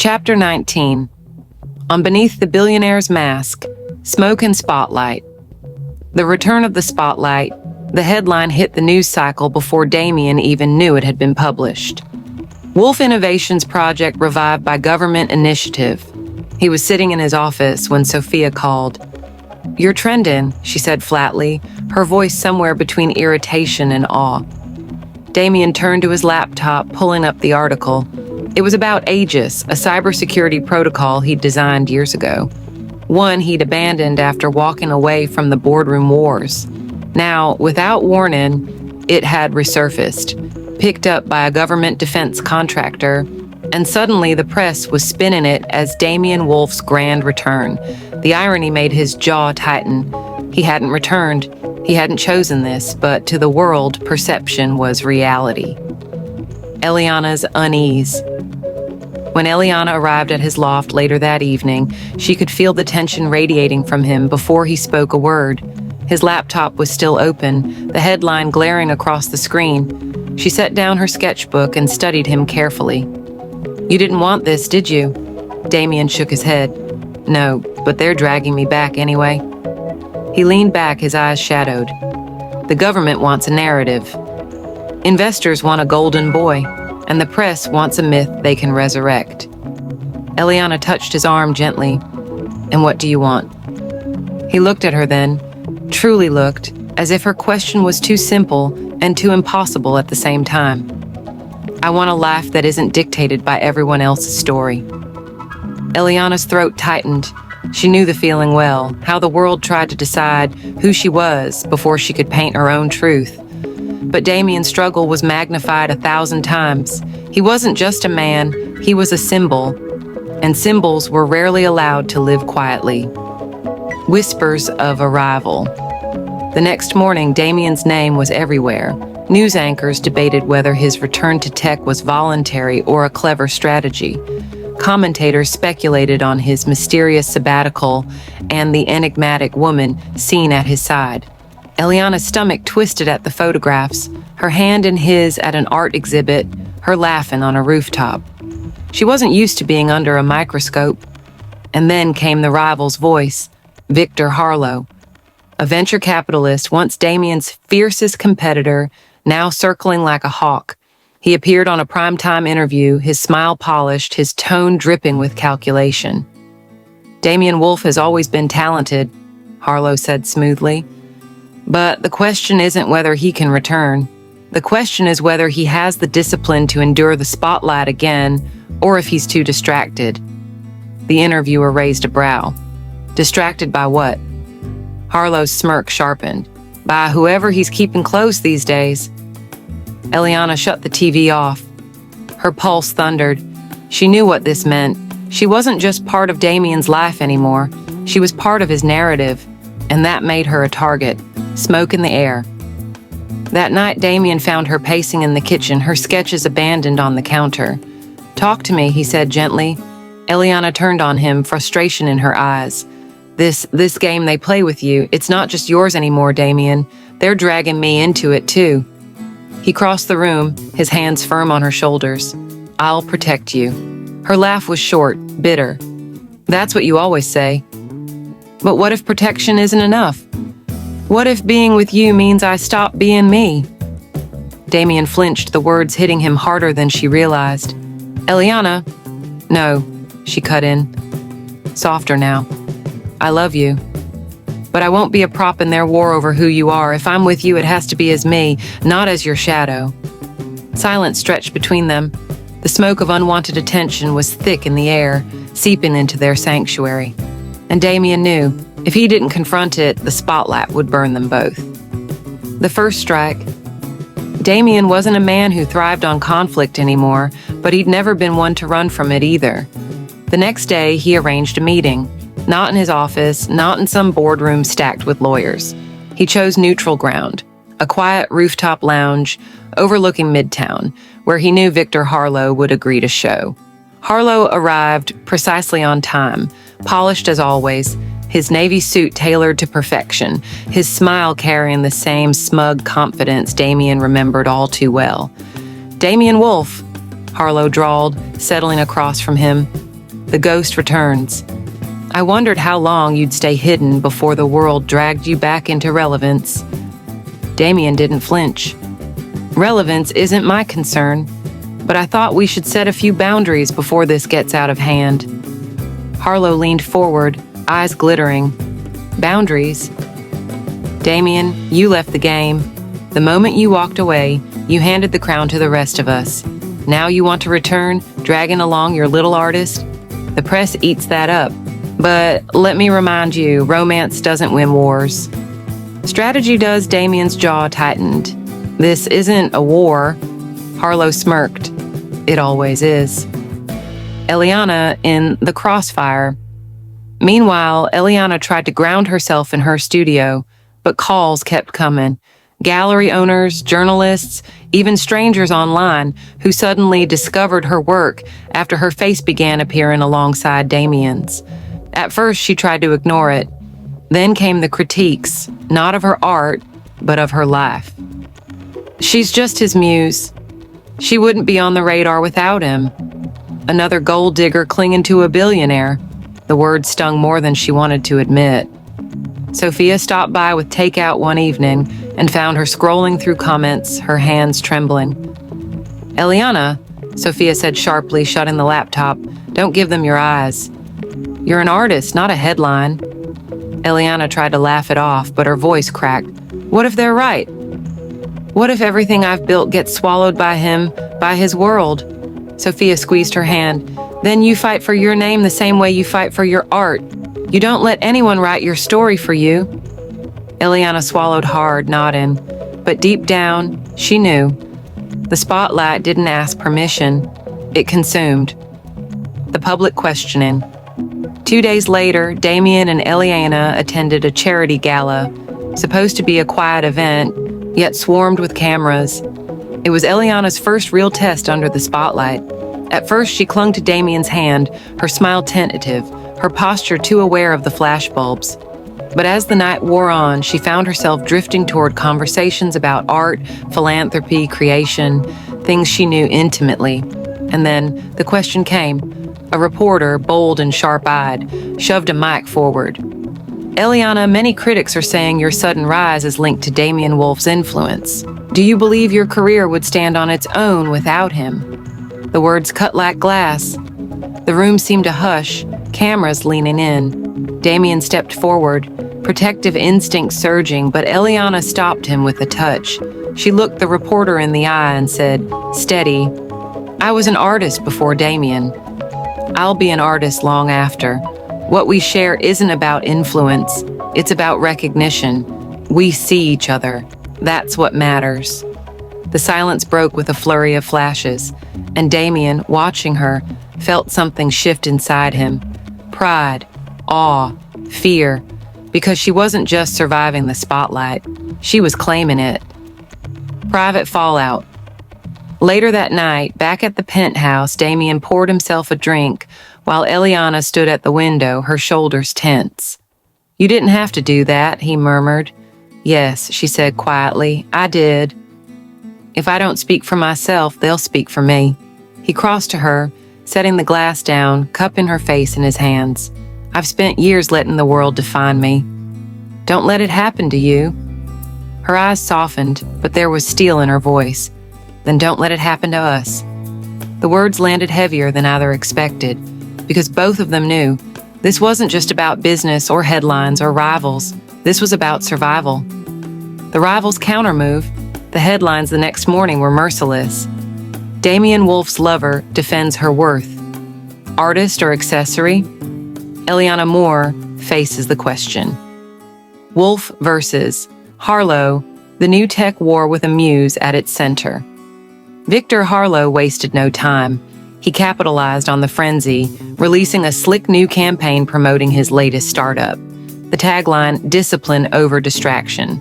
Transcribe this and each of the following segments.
Chapter 19. On Beneath the Billionaire's Mask, Smoke and Spotlight. The return of the spotlight, the headline hit the news cycle before Damian even knew it had been published. Wolf Innovations project revived by government initiative. He was sitting in his office when Sophia called. "You're trending," she said flatly, her voice somewhere between irritation and awe. Damian turned to his laptop, pulling up the article. It was about Aegis, a cybersecurity protocol he'd designed years ago. One he'd abandoned after walking away from the boardroom wars. Now, without warning, it had resurfaced, picked up by a government defense contractor, and suddenly the press was spinning it as Damian Wolf's grand return. The irony made his jaw tighten. He hadn't returned. He hadn't chosen this, but to the world, perception was reality. Eliana's unease. When Eliana arrived at his loft later that evening, she could feel the tension radiating from him before he spoke a word. His laptop was still open, the headline glaring across the screen. She set down her sketchbook and studied him carefully. "You didn't want this, did you?" Damian shook his head. "No, but they're dragging me back anyway." He leaned back, his eyes shadowed. "The government wants a narrative. Investors want a golden boy, and the press wants a myth they can resurrect." Eliana touched his arm gently. "And what do you want?" He looked at her then, truly looked, as if her question was too simple and too impossible at the same time. "I want a life that isn't dictated by everyone else's story." Eliana's throat tightened. She knew the feeling well, how the world tried to decide who she was before she could paint her own truth. But Damian's struggle was magnified 1,000 times. He wasn't just a man, he was a symbol, and symbols were rarely allowed to live quietly. Whispers of arrival. The next morning, Damian's name was everywhere. News anchors debated whether his return to tech was voluntary or a clever strategy. Commentators speculated on his mysterious sabbatical and the enigmatic woman seen at his side. Eliana's stomach twisted at the photographs, her hand in his at an art exhibit, her laughing on a rooftop. She wasn't used to being under a microscope. And then came the rival's voice, Victor Harlow, a venture capitalist, once Damian's fiercest competitor, now circling like a hawk. He appeared on a primetime interview, his smile polished, his tone dripping with calculation. "Damian Wolf has always been talented," Harlow said smoothly. "But the question isn't whether he can return. The question is whether he has the discipline to endure the spotlight again, or if he's too distracted." The interviewer raised a brow. "Distracted by what?" Harlow's smirk sharpened. "By whoever he's keeping close these days." Eliana shut the TV off. Her pulse thundered. She knew what this meant. She wasn't just part of Damian's life anymore. She was part of his narrative, and that made her a target. Smoke in the air. That night, Damian found her pacing in the kitchen, her sketches abandoned on the counter. "Talk to me," he said gently. Eliana turned on him, frustration in her eyes. This game they play with you, it's not just yours anymore, Damian. They're dragging me into it too." He crossed the room, his hands firm on her shoulders. "I'll protect you." Her laugh was short, bitter. "That's what you always say. But what if protection isn't enough? What if being with you means I stop being me?" Damian flinched, the words hitting him harder than she realized. "Eliana." "No," she cut in. Softer now. "I love you. But I won't be a prop in their war over who you are. If I'm with you, it has to be as me, not as your shadow." Silence stretched between them. The smoke of unwanted attention was thick in the air, seeping into their sanctuary. And Damian knew, if he didn't confront it, the spotlight would burn them both. The first strike. Damian wasn't a man who thrived on conflict anymore, but he'd never been one to run from it either. The next day, he arranged a meeting. Not in his office, not in some boardroom stacked with lawyers. He chose neutral ground, a quiet rooftop lounge overlooking Midtown, where he knew Victor Harlow would agree to show. Harlow arrived precisely on time, polished as always, his navy suit tailored to perfection, his smile carrying the same smug confidence Damian remembered all too well. "Damian Wolf," Harlow drawled, settling across from him. The ghost returns. I wondered how long you'd stay hidden before the world dragged you back into relevance. Damian didn't flinch. Relevance isn't my concern, but I thought we should set a few boundaries before this gets out of hand. Harlow leaned forward, eyes glittering. Boundaries? Damian, you left the game. The moment you walked away, you handed the crown to the rest of us. Now you want to return, dragging along your little artist? The press eats that up. But let me remind you, romance doesn't win wars. Strategy does. Damian's jaw tightened. This isn't a war. Harlow smirked. It always is. Eliana in the crossfire. Meanwhile, Eliana tried to ground herself in her studio, but calls kept coming. Gallery owners, journalists, even strangers online who suddenly discovered her work after her face began appearing alongside Damian's. At first, she tried to ignore it. Then came the critiques, not of her art, but of her life. She's just his muse. She wouldn't be on the radar without him. Another gold digger clinging to a billionaire. The words stung more than she wanted to admit. Sophia stopped by with takeout one evening and found her scrolling through comments, her hands trembling. Eliana, Sophia said sharply, shutting the laptop, don't give them your eyes. You're an artist, not a headline. Eliana tried to laugh it off, but her voice cracked. What if they're right? What if everything I've built gets swallowed by him, by his world? Sophia squeezed her hand. Then you fight for your name the same way you fight for your art. You don't let anyone write your story for you. Eliana swallowed hard, nodding. But deep down, she knew. The spotlight didn't ask permission. It consumed. The public questioning. 2 days later, Damian and Eliana attended a charity gala, supposed to be a quiet event, yet swarmed with cameras. It was Eliana's first real test under the spotlight. At first, she clung to Damian's hand, her smile tentative, her posture too aware of the flashbulbs. But as the night wore on, she found herself drifting toward conversations about art, philanthropy, creation, things she knew intimately. And then the question came. A reporter, bold and sharp-eyed, shoved a mic forward. Eliana, many critics are saying your sudden rise is linked to Damian Wolf's influence. Do you believe your career would stand on its own without him? The words cut like glass. The room seemed to hush, cameras leaning in. Damian stepped forward, protective instinct surging, but Eliana stopped him with a touch. She looked the reporter in the eye and said, steady, I was an artist before Damian. I'll be an artist long after. What we share isn't about influence, it's about recognition. We see each other. That's what matters. The silence broke with a flurry of flashes, and Damian, watching her, felt something shift inside him. Pride, awe, fear, because she wasn't just surviving the spotlight, she was claiming it. Private fallout. Later that night, back at the penthouse, Damian poured himself a drink while Eliana stood at the window, her shoulders tense. You didn't have to do that, he murmured. Yes, she said quietly, I did. If I don't speak for myself, they'll speak for me. He crossed to her, setting the glass down, cup in her face in his hands. I've spent years letting the world define me. Don't let it happen to you. Her eyes softened, but there was steel in her voice. Then don't let it happen to us. The words landed heavier than either expected, because both of them knew this wasn't just about business or headlines or rivals. This was about survival. The rivals' countermove, the headlines the next morning were merciless. Damian Wolf's lover defends her worth. Artist or accessory? Eliana Moore faces the question. Wolf versus Harlow, the new tech war with a muse at its center. Victor Harlow wasted no time. He capitalized on the frenzy, releasing a slick new campaign promoting his latest startup. The tagline, discipline over distraction.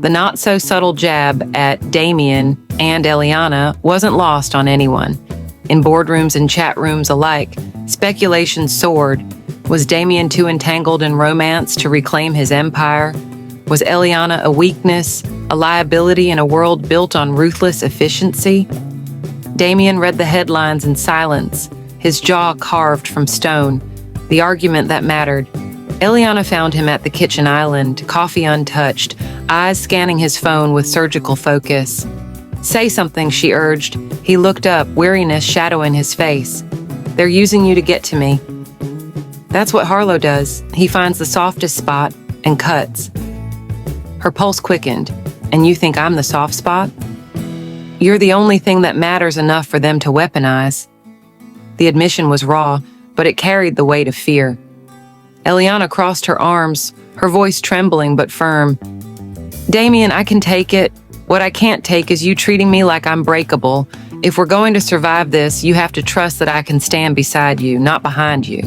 The not-so-subtle jab at Damian and Eliana wasn't lost on anyone. In boardrooms and chat rooms alike, speculation soared. Was Damian too entangled in romance to reclaim his empire? Was Eliana a weakness, a liability in a world built on ruthless efficiency? Damian read the headlines in silence, his jaw carved from stone, the argument that mattered. Eliana found him at the kitchen island, coffee untouched, eyes scanning his phone with surgical focus. "Say something," she urged. He looked up, weariness shadowing his face. "They're using you to get to me." That's what Harlow does. He finds the softest spot and cuts. Her pulse quickened. "And you think I'm the soft spot? You're the only thing that matters enough for them to weaponize." The admission was raw, but it carried the weight of fear. Eliana crossed her arms, her voice trembling but firm. "Damian, I can take it. What I can't take is you treating me like I'm breakable. If we're going to survive this, you have to trust that I can stand beside you, not behind you."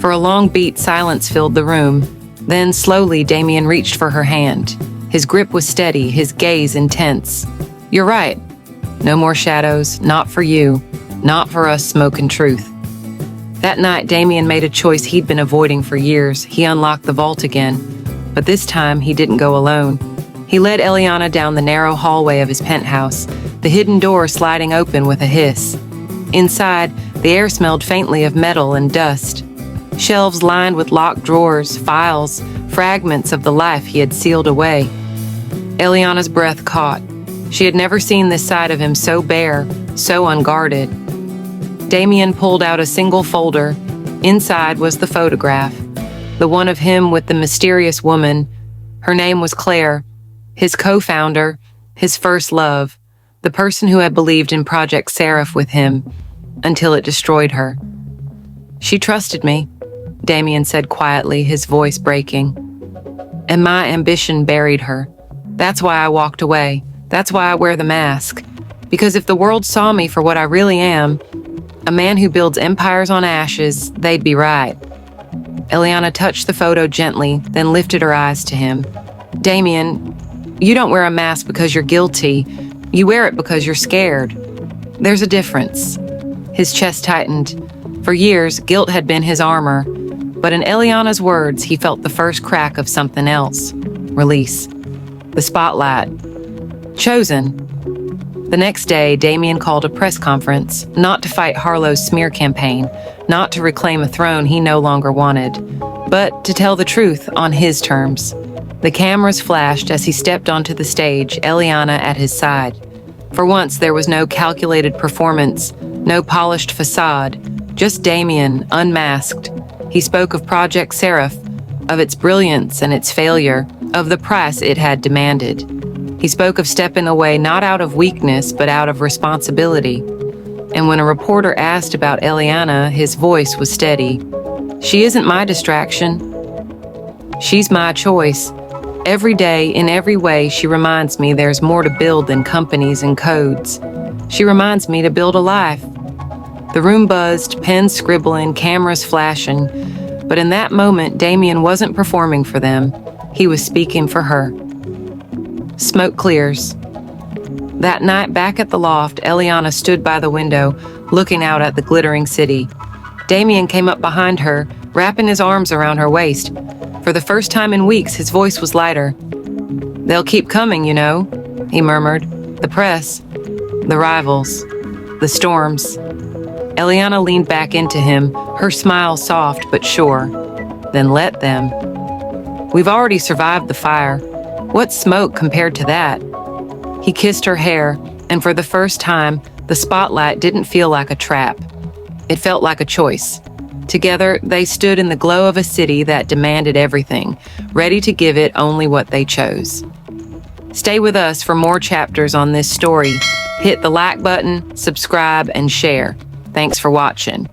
For a long beat, silence filled the room. Then, slowly, Damian reached for her hand. His grip was steady, his gaze intense. "You're right. No more shadows, not for you, not for us, Smoke and Truth." That night, Damian made a choice he'd been avoiding for years. He unlocked the vault again. But this time, he didn't go alone. He led Eliana down the narrow hallway of his penthouse, the hidden door sliding open with a hiss. Inside, the air smelled faintly of metal and dust. Shelves lined with locked drawers, files, fragments of the life he had sealed away. Eliana's breath caught. She had never seen this side of him so bare, so unguarded. Damian pulled out a single folder. Inside was the photograph, the one of him with the mysterious woman. Her name was Claire, his co-founder, his first love, the person who had believed in Project Seraph with him, until it destroyed her. "She trusted me," Damian said quietly, his voice breaking. "And my ambition buried her. That's why I walked away. That's why I wear the mask. Because if the world saw me for what I really am, a man who builds empires on ashes, they'd be right." Eliana touched the photo gently, then lifted her eyes to him. "Damian, you don't wear a mask because you're guilty. You wear it because you're scared. There's a difference." His chest tightened. For years, guilt had been his armor. But in Eliana's words, he felt the first crack of something else. Release. The spotlight. Chosen. The next day, Damian called a press conference, not to fight Harlow's smear campaign, not to reclaim a throne he no longer wanted, but to tell the truth on his terms. The cameras flashed as he stepped onto the stage, Eliana at his side. For once, there was no calculated performance, no polished facade, just Damian, unmasked. He spoke of Project Seraph, of its brilliance and its failure, of the price it had demanded. He spoke of stepping away not out of weakness, but out of responsibility. And when a reporter asked about Eliana, his voice was steady. "She isn't my distraction. She's my choice. Every day, in every way, she reminds me there's more to build than companies and codes. She reminds me to build a life." The room buzzed, pens scribbling, cameras flashing. But in that moment, Damian wasn't performing for them. He was speaking for her. Smoke clears. That night, back at the loft, Eliana stood by the window, looking out at the glittering city. Damian came up behind her, wrapping his arms around her waist. For the first time in weeks, his voice was lighter. "They'll keep coming, you know," he murmured. "The press, the rivals, the storms." Eliana leaned back into him, her smile soft but sure. "Then let them. We've already survived the fire. What's smoke compared to that?" He kissed her hair, and for the first time, the spotlight didn't feel like a trap. It felt like a choice. Together, they stood in the glow of a city that demanded everything, ready to give it only what they chose. Stay with us for more chapters on this story. Hit the like button, subscribe, and share. Thanks for watching.